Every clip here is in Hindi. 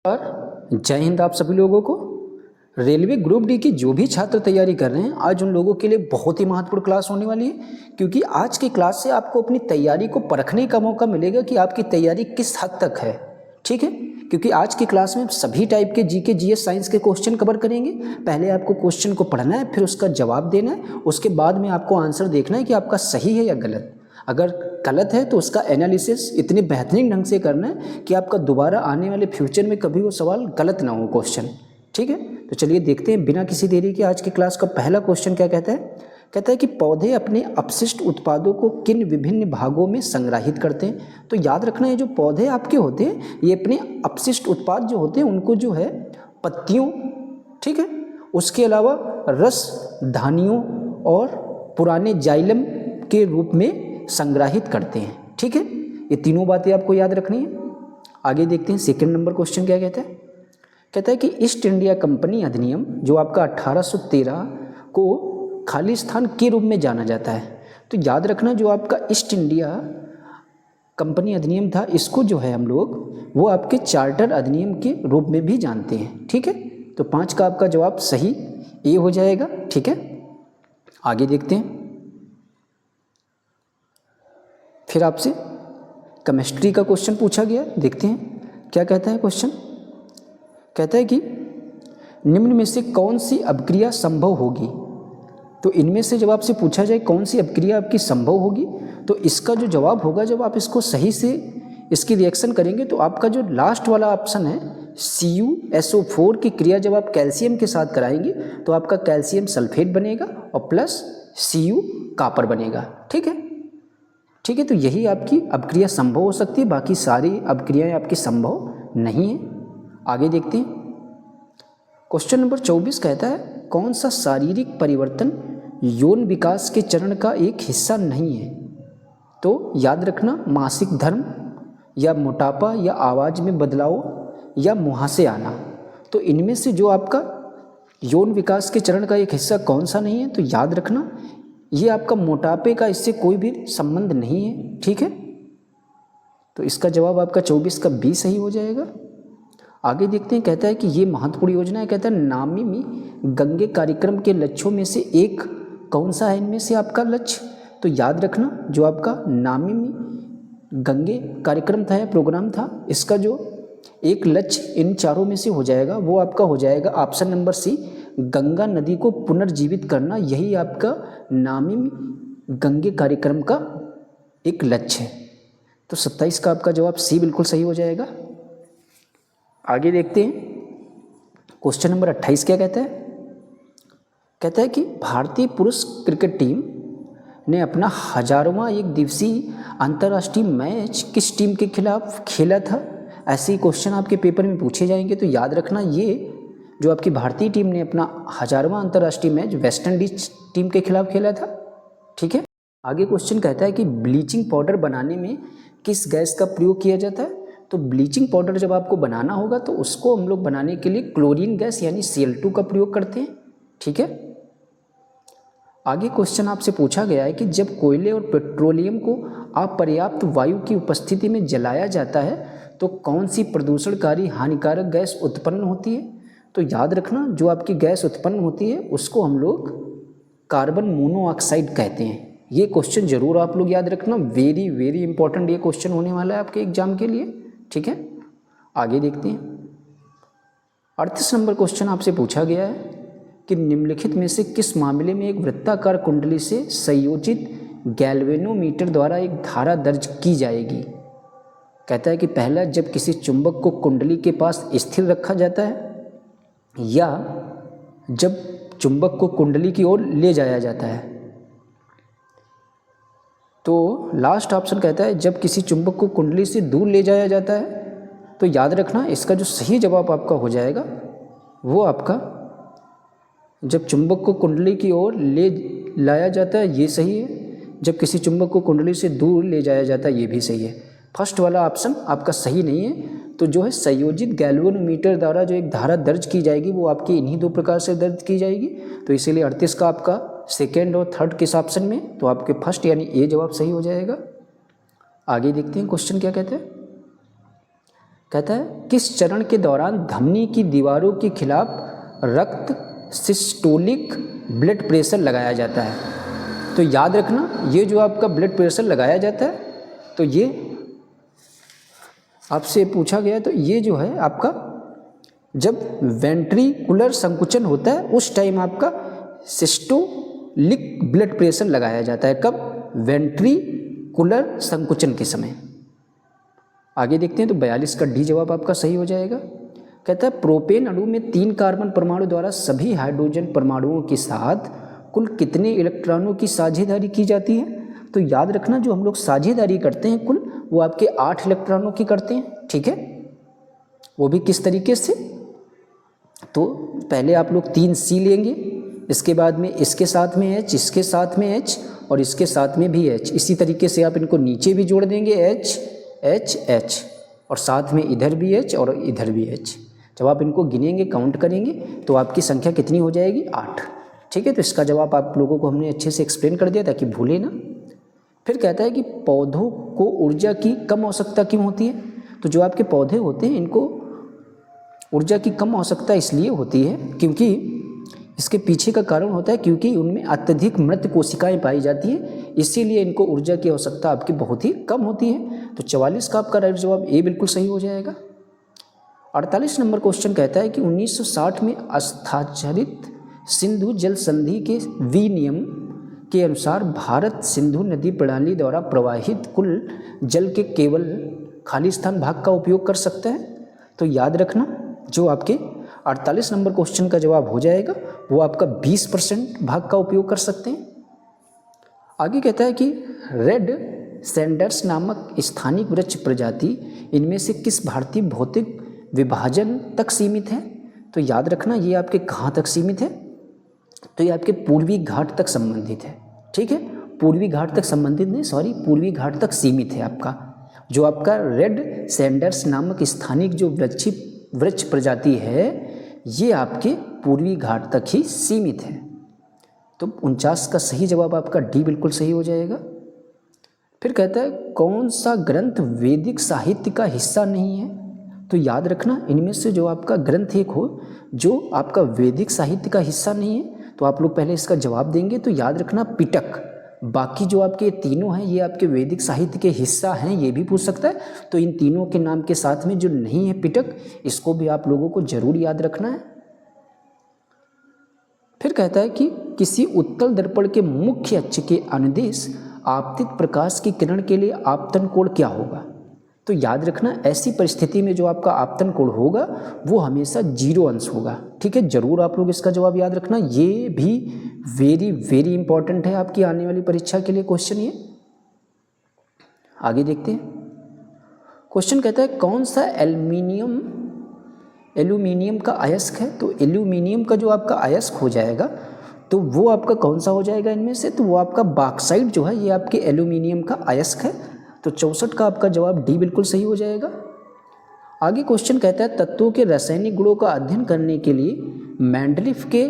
जय हिंद आप सभी लोगों को। रेलवे ग्रुप डी की जो भी छात्र तैयारी कर रहे हैं, आज उन लोगों के लिए बहुत ही महत्वपूर्ण क्लास होने वाली है, क्योंकि आज की क्लास से आपको अपनी तैयारी को परखने का मौका मिलेगा कि आपकी तैयारी किस हद तक है। ठीक है, क्योंकि आज की क्लास में सभी टाइप के जीके जीएस साइंस के क्वेश्चन कवर करेंगे। पहले आपको क्वेश्चन को पढ़ना है, फिर उसका जवाब देना है, उसके बाद में आपको आंसर देखना है कि आपका सही है या गलत। अगर गलत है तो उसका एनालिसिस इतने बेहतरीन ढंग से करना है कि आपका दोबारा आने वाले फ्यूचर में कभी वो सवाल गलत ना हो क्वेश्चन। ठीक है, तो चलिए देखते हैं बिना किसी देरी के आज की क्लास का पहला क्वेश्चन क्या कहता है। कहता है कि पौधे अपने अपशिष्ट उत्पादों को किन विभिन्न भागों में संग्रहित करते हैं। तो याद रखना है, जो पौधे आपके होते हैं ये अपने अपशिष्ट उत्पाद जो होते हैं उनको जो है पत्तियों, ठीक है, उसके अलावा रस, धानियों और पुराने जाइलम के रूप में संग्रहित करते हैं। ठीक है, ये तीनों बातें आपको याद रखनी है। आगे देखते हैं सेकंड नंबर क्वेश्चन क्या कहता है। कहता है कि ईस्ट इंडिया कंपनी अधिनियम जो आपका 1813 को खालिस्तान के रूप में जाना जाता है। तो याद रखना, जो आपका ईस्ट इंडिया कंपनी अधिनियम था, इसको जो है हम लोग वो आपके चार्टर अधिनियम के रूप में भी जानते हैं। ठीक है, तो 5 का आपका जवाब सही ए हो जाएगा। ठीक है, आगे देखते हैं। फिर आपसे केमिस्ट्री का क्वेश्चन पूछा गया, देखते हैं क्या कहता है क्वेश्चन। कहता है कि निम्न में से कौन सी अभिक्रिया संभव होगी। तो इनमें से जब आपसे पूछा जाए कौन सी अभिक्रिया आपकी संभव होगी, तो इसका जो जवाब होगा, जब आप इसको सही से इसकी रिएक्शन करेंगे तो आपका जो लास्ट वाला ऑप्शन है CuSO4 की क्रिया जब आप कैल्शियम के साथ कराएंगे तो आपका कैल्शियम सल्फेट बनेगा और प्लस Cu कॉपर बनेगा। ठीक है, ठीक है, तो यही आपकी अभिक्रिया संभव हो सकती है, बाकी सारी अभिक्रियाएं आपकी संभव नहीं है। आगे देखते हैं। क्वेश्चन नंबर 24 कहता है कौन सा शारीरिक परिवर्तन यौन विकास के चरण का एक हिस्सा नहीं है। तो याद रखना, मासिक धर्म या मोटापा या आवाज़ में बदलाव या मुहासे आना। तो इनमें से जो आपका यौन विकास के चरण का एक हिस्सा कौन सा नहीं है, तो याद रखना ये आपका मोटापे का इससे कोई भी संबंध नहीं है। ठीक है, तो इसका जवाब आपका 24 का बी सही हो जाएगा। आगे देखते हैं। कहता है कि ये महत्वपूर्ण योजना है। कहता है नामी गंगे कार्यक्रम के लक्ष्यों में से एक कौन सा है इनमें से आपका लक्ष्य। तो याद रखना, जो आपका नामी गंगे कार्यक्रम था या प्रोग्राम था, इसका जो एक लक्ष्य इन चारों में से हो जाएगा वो आपका हो जाएगा ऑप्शन नंबर सी, गंगा नदी को पुनर्जीवित करना। यही आपका नामी गंगे कार्यक्रम का एक लक्ष्य है। तो 27 का आपका जवाब सी बिल्कुल सही हो जाएगा। आगे देखते हैं। क्वेश्चन नंबर 28 क्या कहता है। कहता है कि भारतीय पुरुष क्रिकेट टीम ने अपना 1000वां एक दिवसीय अंतर्राष्ट्रीय मैच किस टीम के खिलाफ खेला था। ऐसे ही क्वेश्चन आपके पेपर में पूछे जाएंगे, तो याद रखना ये जो आपकी भारतीय टीम ने अपना 1000वां अंतर्राष्ट्रीय मैच वेस्ट इंडीज टीम के खिलाफ खेला था। ठीक है, आगे क्वेश्चन कहता है कि ब्लीचिंग पाउडर बनाने में किस गैस का प्रयोग किया जाता है। तो ब्लीचिंग पाउडर जब आपको बनाना होगा तो उसको हम लोग बनाने के लिए क्लोरीन गैस यानी Cl2 का प्रयोग करते हैं। ठीक है, आगे क्वेश्चन आपसे पूछा गया है कि जब कोयले और पेट्रोलियम को अपर्याप्त वायु की उपस्थिति में जलाया जाता है तो कौन सी प्रदूषणकारी हानिकारक गैस उत्पन्न होती है। तो याद रखना, जो आपकी गैस उत्पन्न होती है उसको हम लोग कार्बन मोनोऑक्साइड कहते हैं। ये क्वेश्चन जरूर आप लोग याद रखना, वेरी वेरी इंपॉर्टेंट ये क्वेश्चन होने वाला है आपके एग्जाम के लिए। ठीक है, आगे देखते हैं। 38 नंबर क्वेश्चन आपसे पूछा गया है कि निम्नलिखित में से किस मामले में एक वृत्ताकार कुंडली से संयोजित गैल्वेनोमीटर द्वारा एक धारा दर्ज की जाएगी। कहता है कि पहला, जब किसी चुंबक को कुंडली के पास स्थिर रखा जाता है, या जब चुंबक को कुंडली की ओर ले जाया जाता है। तो लास्ट ऑप्शन कहता है जब किसी चुंबक को कुंडली से दूर ले जाया जाता है। तो याद रखना, इसका जो सही जवाब आपका हो जाएगा वो आपका जब चुंबक को कुंडली की ओर ले लाया जाता है, ये सही है। जब किसी चुंबक को कुंडली से दूर ले जाया जाता है, ये भी सही है। फर्स्ट वाला ऑप्शन आपका सही नहीं है। तो जो है संयोजित गैल्वेनोमीटर द्वारा जो एक धारा दर्ज की जाएगी वो आपकी इन्हीं 2 प्रकार से दर्ज की जाएगी। तो इसीलिए 38 का आपका सेकेंड और थर्ड किस ऑप्शन में, तो आपके फर्स्ट यानी ए जवाब सही हो जाएगा। आगे देखते हैं क्वेश्चन क्या कहते हैं। कहता है किस चरण के दौरान धमनी की दीवारों के खिलाफ रक्त सिस्टोलिक ब्लड प्रेशर लगाया जाता है। तो याद रखना ये जो आपका ब्लड प्रेशर लगाया जाता है तो ये आपसे पूछा गया, तो ये जो है आपका जब वेंट्रिकुलर संकुचन होता है उस टाइम आपका सिस्टोलिक ब्लड प्रेशर लगाया जाता है। कब? वेंट्रिकुलर संकुचन के समय। आगे देखते हैं तो 42 का डी जवाब आपका सही हो जाएगा। कहता है प्रोपेन अणु में 3 कार्बन परमाणु द्वारा सभी हाइड्रोजन परमाणुओं के साथ कुल कितने इलेक्ट्रॉनों की साझेदारी की जाती है? तो याद रखना जो हम लोग साझेदारी करते हैं कुल वो आपके 8 इलेक्ट्रॉनों की करते हैं। ठीक है, वो भी किस तरीके से? तो पहले आप लोग 3 C लेंगे, इसके बाद में इसके साथ में H, इसके साथ में H और इसके साथ में भी H। इसी तरीके से आप इनको नीचे भी जोड़ देंगे H H H और साथ में इधर भी H और इधर भी H। जब आप इनको गिनेंगे, काउंट करेंगे तो आपकी संख्या कितनी हो जाएगी? 8। ठीक है, तो इसका जवाब आप लोगों को हमने अच्छे से एक्सप्लेन कर दिया ताकि भूले ना। फिर कहता है कि पौधों को ऊर्जा की कम आवश्यकता क्यों होती है? तो जो आपके पौधे होते हैं इनको ऊर्जा की कम आवश्यकता इसलिए होती है क्योंकि इसके पीछे का कारण होता है क्योंकि उनमें अत्यधिक मृत कोशिकाएं पाई जाती हैं, इसीलिए इनको ऊर्जा की आवश्यकता आपकी बहुत ही कम होती है। तो 44 का आपका राइट जवाब ए बिल्कुल सही हो जाएगा। 48 नंबर क्वेश्चन कहता है कि 1960 में हस्ताक्षरित सिंधु जल संधि के विनियम के अनुसार भारत सिंधु नदी प्रणाली द्वारा प्रवाहित कुल जल के केवल खालिस्तान भाग का उपयोग कर सकता है। तो याद रखना जो आपके 48 नंबर क्वेश्चन का जवाब हो जाएगा वो आपका 20% भाग का उपयोग कर सकते हैं। आगे कहता है कि रेड सैंडर्स नामक स्थानिक वृक्ष प्रजाति इनमें से किस भारतीय भौतिक विभाजन तक सीमित है? तो याद रखना ये आपके कहाँ तक सीमित है? तो ये आपके पूर्वी घाट तक संबंधित है। ठीक है, पूर्वी घाट तक संबंधित नहीं, सॉरी, पूर्वी घाट तक सीमित है आपका। जो आपका रेड सैंडर्स नामक स्थानिक जो वृक्ष प्रजाति है ये आपके पूर्वी घाट तक ही सीमित है। तो 49 का सही जवाब आपका डी बिल्कुल सही हो जाएगा। फिर कहता है कौन सा ग्रंथ वैदिक साहित्य का हिस्सा नहीं है? तो याद रखना इनमें से जो आपका ग्रंथ एक हो जो आपका वैदिक साहित्य का हिस्सा नहीं है, तो आप लोग पहले इसका जवाब देंगे। तो याद रखना पिटक। बाकी जो आपके तीनों हैं ये आपके वैदिक साहित्य के हिस्सा हैं, ये भी पूछ सकता है। तो इन तीनों के नाम के साथ में जो नहीं है पिटक, इसको भी आप लोगों को जरूर याद रखना है। फिर कहता है कि किसी उत्तल दर्पण के मुख्य अक्ष के अनुदिश आपतित प्रकाश की किरण के लिए आपतन कोण क्या होगा? तो याद रखना ऐसी परिस्थिति में जो आपका आपतन कोण होगा वो हमेशा 0 अंश होगा। ठीक है, जरूर आप लोग इसका जवाब याद रखना, ये भी वेरी वेरी इंपॉर्टेंट है आपकी आने वाली परीक्षा के लिए क्वेश्चन ये। आगे देखते हैं, क्वेश्चन कहता है कौन सा एल्यूमिनियम का अयस्क है? तो एल्यूमिनियम का जो आपका अयस्क हो जाएगा तो वो आपका कौन सा हो जाएगा इनमें से? तो वो आपका बॉक्साइट जो है ये आपके एल्यूमिनियम का अयस्क है। तो 64 का आपका जवाब डी बिल्कुल सही हो जाएगा। आगे क्वेश्चन कहता है तत्वों के रासायनिक गुणों का अध्ययन करने के लिए मेंडलीफ के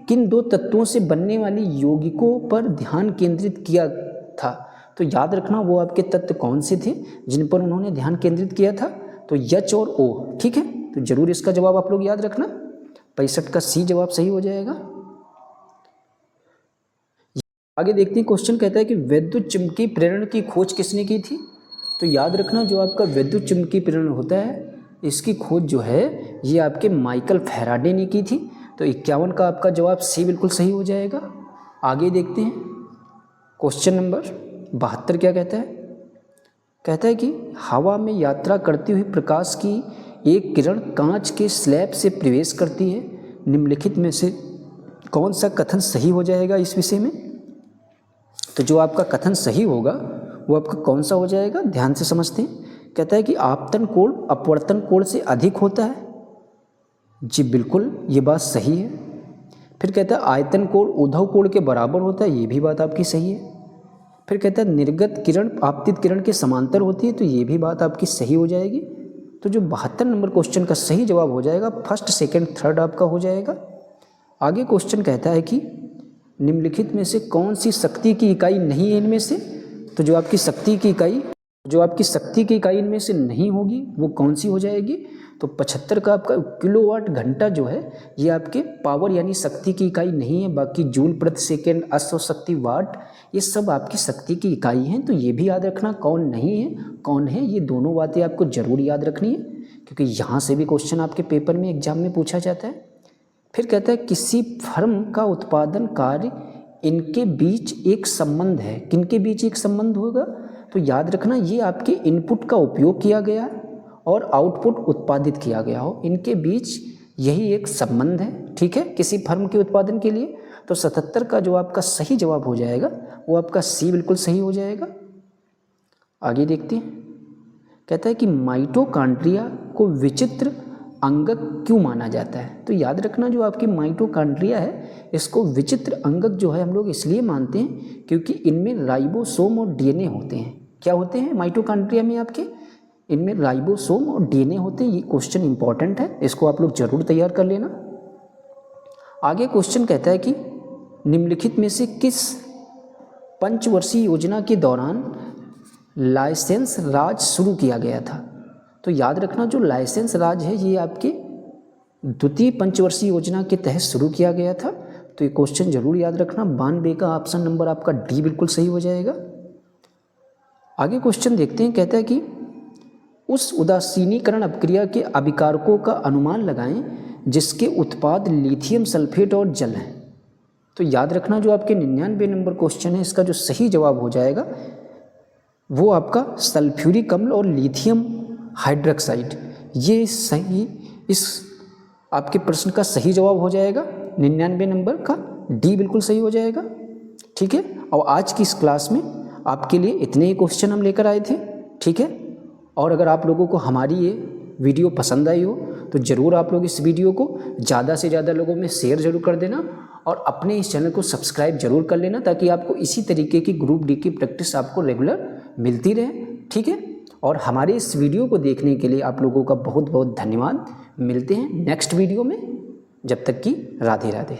किन 2 तत्वों से बनने वाली यौगिकों पर ध्यान केंद्रित किया था? तो याद रखना वो आपके तत्व कौन से थे जिन पर उन्होंने ध्यान केंद्रित किया था? तो H और O। ठीक है, तो जरूर इसका जवाब आप लोग याद रखना। 65 का सी जवाब सही हो जाएगा। आगे देखते हैं, क्वेश्चन कहता है कि विद्युत चुम्बकीय प्रेरण की खोज किसने की थी? तो याद रखना जो आपका विद्युत चुम्बकीय प्रेरण होता है इसकी खोज जो है ये आपके माइकल फैराडे ने की थी। तो 51 का आपका जवाब सी बिल्कुल सही हो जाएगा। आगे देखते हैं, क्वेश्चन नंबर 72 क्या कहता है? कहता है कि हवा में यात्रा करती हुई प्रकाश की एक किरण कांच के स्लैब से प्रवेश करती है, निम्नलिखित में से कौन सा कथन सही हो जाएगा इस विषय में? तो जो आपका कथन सही होगा वो आपका कौन सा हो जाएगा, ध्यान से समझते हैं। कहता है कि आपतन कोण अपवर्तन कोण से अधिक होता है। जी बिल्कुल, ये बात सही है। फिर कहता है आयतन कोण ऊर्ध्व कोण के बराबर होता है, ये भी बात आपकी सही है। फिर कहता है निर्गत किरण आपतित किरण के समांतर होती है, तो ये भी बात आपकी सही हो जाएगी। तो जो 72 नंबर क्वेश्चन का सही जवाब हो जाएगा फर्स्ट, सेकंड, थर्ड आपका हो जाएगा। आगे क्वेश्चन कहता है कि निम्नलिखित में से कौन सी शक्ति की इकाई नहीं है इनमें से? तो जो आपकी शक्ति की इकाई जो आपकी शक्ति की इकाई इनमें से नहीं होगी वो कौन सी हो जाएगी? तो 75 का आपका किलोवाट घंटा जो है ये आपके पावर यानी शक्ति की इकाई नहीं है। बाकी जूल प्रति सेकेंड, अश्व शक्ति, वाट, ये सब आपकी शक्ति की इकाई हैं। तो ये भी याद रखना कौन नहीं है कौन है, ये दोनों बातें आपको जरूर याद रखनी है, क्योंकि यहाँ से भी क्वेश्चन आपके पेपर में एग्जाम में पूछा जाता है। फिर कहता है किसी फर्म का उत्पादन कार्य इनके बीच एक संबंध है। किनके बीच एक संबंध होगा? तो याद रखना ये आपके इनपुट का उपयोग किया गया है और आउटपुट उत्पादित किया गया हो, इनके बीच यही एक संबंध है। ठीक है, किसी फर्म के उत्पादन के लिए। तो 77 का जो आपका सही जवाब हो जाएगा वो आपका सी बिल्कुल सही हो जाएगा। आगे देखते हैं, कहता है कि माइटोकॉन्ड्रिया को विचित्र अंगक क्यों माना जाता है? तो याद रखना जो आपकी माइटोकॉन्ड्रिया है इसको विचित्र अंगक जो है हम लोग इसलिए मानते हैं क्योंकि इनमें राइबोसोम और डीएनए होते हैं। क्या होते हैं माइटोकॉन्ड्रिया में आपके? इनमें राइबोसोम और डीएनए होते हैं। ये क्वेश्चन इंपॉर्टेंट है, इसको आप लोग जरूर तैयार कर लेना। आगे क्वेश्चन कहता है कि निम्नलिखित में से किस पंचवर्षीय योजना के दौरान लाइसेंस राज शुरू किया गया था? तो याद रखना जो लाइसेंस राज है ये आपके द्वितीय पंचवर्षीय योजना के तहत शुरू किया गया था। तो ये क्वेश्चन जरूर याद रखना। 92 का ऑप्शन नंबर आपका डी बिल्कुल सही हो जाएगा। आगे क्वेश्चन देखते हैं, कहता है कि उस उदासीनीकरण अपक्रिया के अभिकारकों का अनुमान लगाएं जिसके उत्पाद लिथियम सल्फेट और जल हैं। तो याद रखना जो आपके 99 नंबर क्वेश्चन है इसका जो सही जवाब हो जाएगा वो आपका सल्फ्यूरिक अम्ल और लिथियम हाइड्रोक्साइड, ये सही इस आपके प्रश्न का सही जवाब हो जाएगा। 99 नंबर का डी बिल्कुल सही हो जाएगा। ठीक है, और आज की इस क्लास में आपके लिए इतने ही क्वेश्चन हम लेकर आए थे। ठीक है, और अगर आप लोगों को हमारी ये वीडियो पसंद आई हो तो ज़रूर आप लोग इस वीडियो को ज़्यादा से ज़्यादा लोगों में शेयर जरूर कर देना और अपने इस चैनल को सब्सक्राइब जरूर कर लेना ताकि आपको इसी तरीके की ग्रुप डी की प्रैक्टिस आपको रेगुलर मिलती रहे। ठीक है, और हमारे इस वीडियो को देखने के लिए आप लोगों का बहुत बहुत धन्यवाद। मिलते हैं नेक्स्ट वीडियो में, जब तक कि राधे राधे।